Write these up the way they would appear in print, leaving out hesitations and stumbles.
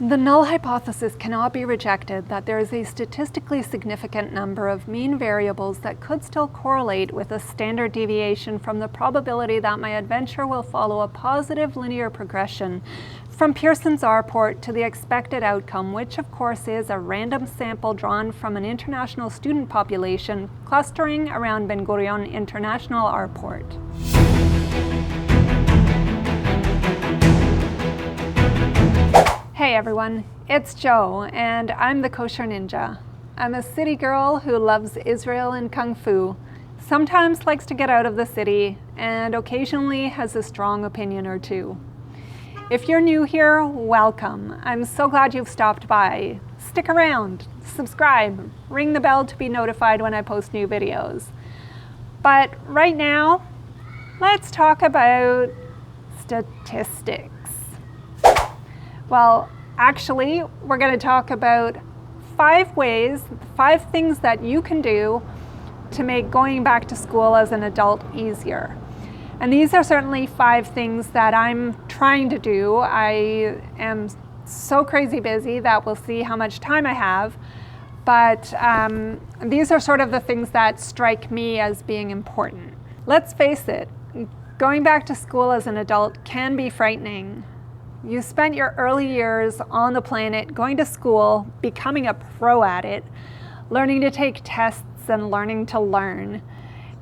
The null hypothesis cannot be rejected that there is a statistically significant number of mean variables that could still correlate with a standard deviation from the probability that my adventure will follow a positive linear progression from Pearson's R-port to the expected outcome, which of course is a random sample drawn from an international student population clustering around Ben Gurion International R-port. Hey everyone, it's Jo, and I'm the Kosher Ninja. I'm a city girl who loves Israel and Kung Fu, sometimes likes to get out of the city, and occasionally has a strong opinion or two. If you're new here, welcome. I'm so glad you've stopped by. Stick around, subscribe, ring the bell to be notified when I post new videos. But right now, let's talk about statistics. Well, actually, we're going to talk about 5 things that you can do to make going back to school as an adult easier. And these are certainly 5 things that I'm trying to do. I am so crazy busy that we'll see how much time I have. But these are sort of the things that strike me as being important. Let's face it, going back to school as an adult can be frightening. You spent your early years on the planet going to school, becoming a pro at it, learning to take tests and learning to learn.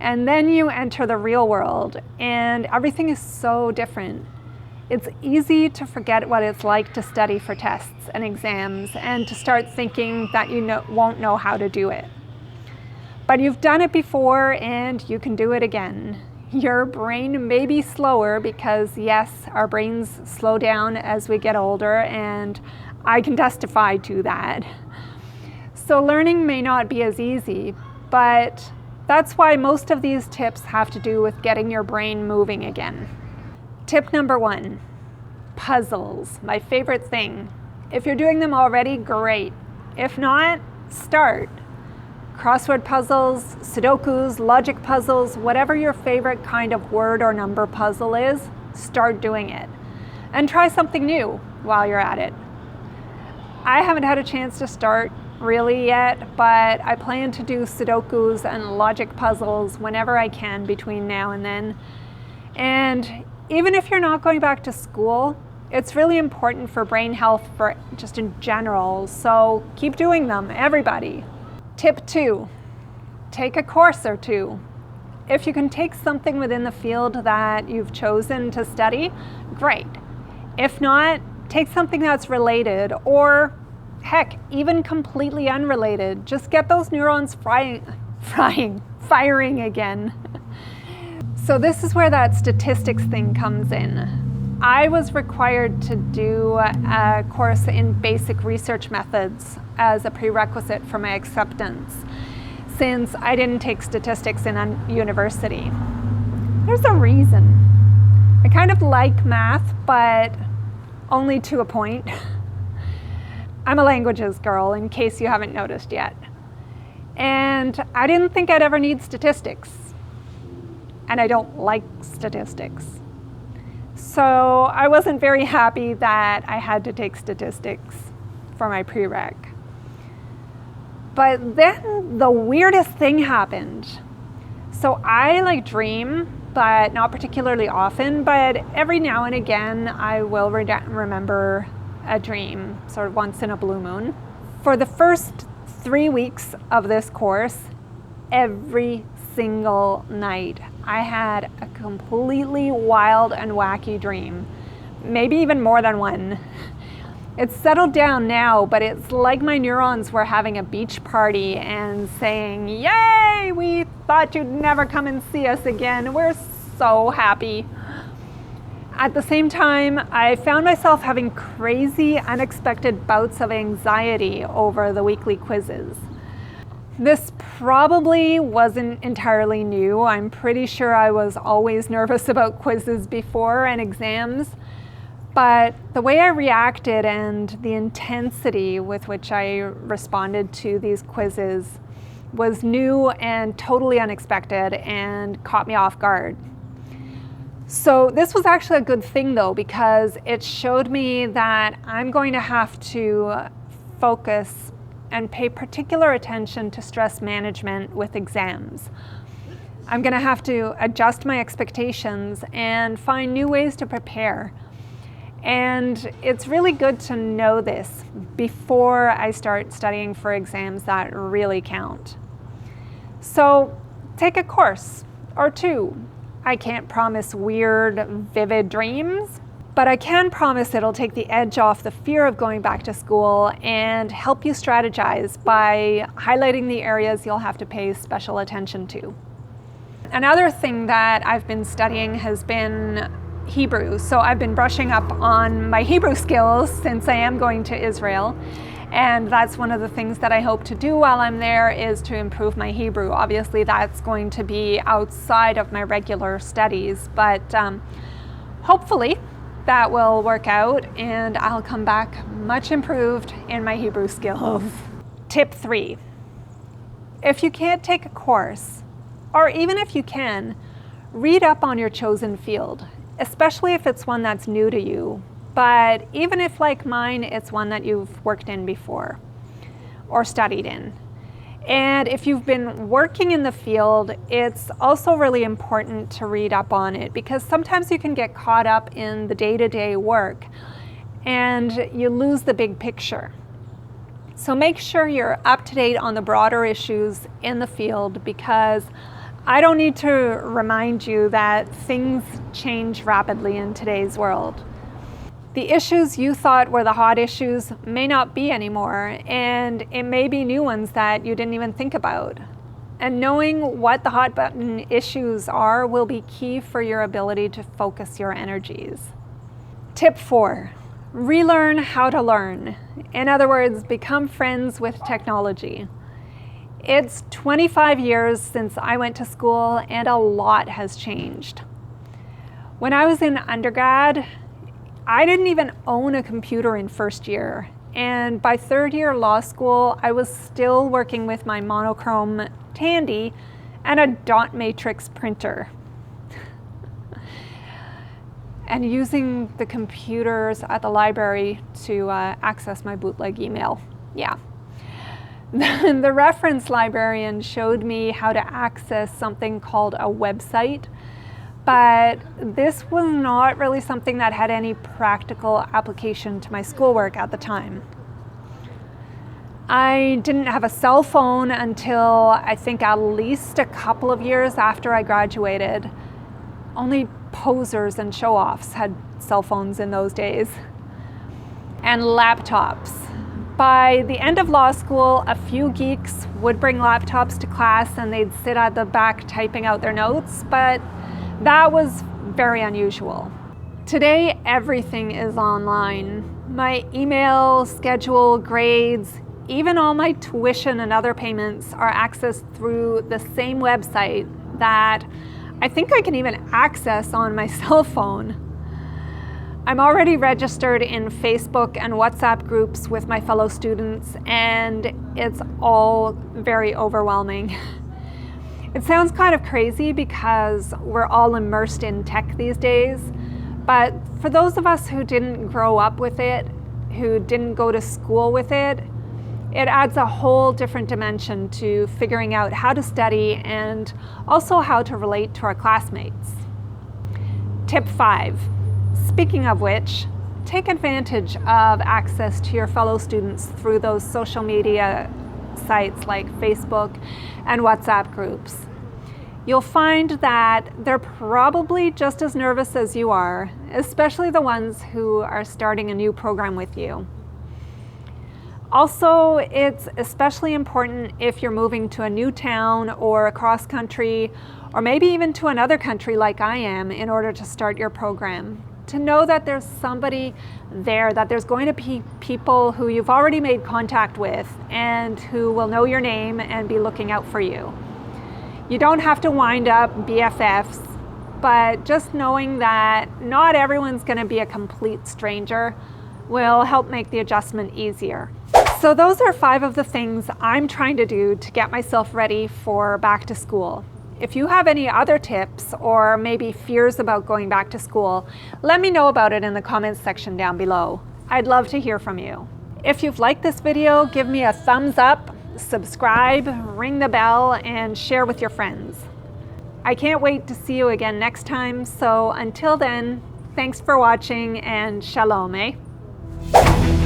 And then you enter the real world and everything is so different. It's easy to forget what it's like to study for tests and exams and to start thinking that you won't know how to do it. But you've done it before and you can do it again. Your brain may be slower because, yes, our brains slow down as we get older, and I can testify to that. So learning may not be as easy, but that's why most of these tips have to do with getting your brain moving again. Tip number 1, puzzles, my favorite thing. If you're doing them already, great. If not, start. Crossword puzzles, Sudokus, logic puzzles, whatever your favorite kind of word or number puzzle is, start doing it. And try something new while you're at it. I haven't had a chance to start really yet, but I plan to do Sudokus and logic puzzles whenever I can between now and then. And even if you're not going back to school, it's really important for brain health for just in general, so keep doing them, everybody. Tip 2, take a course or two. If you can take something within the field that you've chosen to study, great. If not, take something that's related or, heck, even completely unrelated. Just get those neurons firing again. So this is where that statistics thing comes in. I was required to do a course in basic research methods as a prerequisite for my acceptance, since I didn't take statistics in university. There's a reason. I kind of like math, but only to a point. I'm a languages girl, in case you haven't noticed yet. And I didn't think I'd ever need statistics. And I don't like statistics. So I wasn't very happy that I had to take statistics for my prereq. But then the weirdest thing happened. So I dream, but not particularly often, but every now and again I will remember a dream, sort of once in a blue moon. For the first 3 weeks of this course, every single night I had a completely wild and wacky dream, maybe even more than one. It's settled down now, but it's like my neurons were having a beach party and saying, "Yay, we thought you'd never come and see us again. We're so happy." At the same time, I found myself having crazy, unexpected bouts of anxiety over the weekly quizzes. This probably wasn't entirely new. I'm pretty sure I was always nervous about quizzes before and exams, but the way I reacted and the intensity with which I responded to these quizzes was new and totally unexpected and caught me off guard. So this was actually a good thing though, because it showed me that I'm going to have to focus and pay particular attention to stress management with exams. I'm going to have to adjust my expectations and find new ways to prepare. And it's really good to know this before I start studying for exams that really count. So take a course or two. I can't promise weird, vivid dreams, but I can promise it'll take the edge off the fear of going back to school and help you strategize by highlighting the areas you'll have to pay special attention to. Another thing that I've been studying has been Hebrew. So I've been brushing up on my Hebrew skills since I am going to Israel. And that's one of the things that I hope to do while I'm there, is to improve my Hebrew. Obviously, that's going to be outside of my regular studies, but hopefully that will work out and I'll come back much improved in my Hebrew skills. Tip 3. If you can't take a course, or even if you can, read up on your chosen field, especially if it's one that's new to you. But even if, like mine, it's one that you've worked in before or studied in. And if you've been working in the field, it's also really important to read up on it, because sometimes you can get caught up in the day-to-day work and you lose the big picture. So make sure you're up to date on the broader issues in the field, because I don't need to remind you that things change rapidly in today's world. The issues you thought were the hot issues may not be anymore, and it may be new ones that you didn't even think about. And knowing what the hot button issues are will be key for your ability to focus your energies. Tip 4, relearn how to learn. In other words, become friends with technology. It's 25 years since I went to school and a lot has changed. When I was in undergrad, I didn't even own a computer in first year, and by third year law school, I was still working with my monochrome Tandy and a dot matrix printer. And using the computers at the library to access my bootleg email. Yeah. The reference librarian showed me how to access something called a website, but this was not really something that had any practical application to my schoolwork at the time. I didn't have a cell phone until I think at least a couple of years after I graduated. Only posers and show-offs had cell phones in those days. And laptops. By the end of law school, a few geeks would bring laptops to class and they'd sit at the back typing out their notes, but that was very unusual. Today, everything is online. My email, schedule, grades, even all my tuition and other payments are accessed through the same website that I think I can even access on my cell phone. I'm already registered in Facebook and WhatsApp groups with my fellow students, and it's all very overwhelming. It sounds kind of crazy because we're all immersed in tech these days, but for those of us who didn't grow up with it, who didn't go to school with it, it adds a whole different dimension to figuring out how to study and also how to relate to our classmates. Tip 5. Speaking of which, take advantage of access to your fellow students through those social media sites like Facebook and WhatsApp groups. You'll find that they're probably just as nervous as you are, especially the ones who are starting a new program with you. Also, it's especially important if you're moving to a new town or across country, or maybe even to another country like I am in order to start your program, to know that there's somebody there, that there's going to be people who you've already made contact with and who will know your name and be looking out for you. You don't have to wind up BFFs, but just knowing that not everyone's going to be a complete stranger will help make the adjustment easier. So those are 5 of the things I'm trying to do to get myself ready for back to school. If you have any other tips or maybe fears about going back to school, let me know about it in the comments section down below. I'd love to hear from you. If you've liked this video, give me a thumbs up, subscribe, ring the bell, and share with your friends. I can't wait to see you again next time, so until then, thanks for watching and shalom, eh?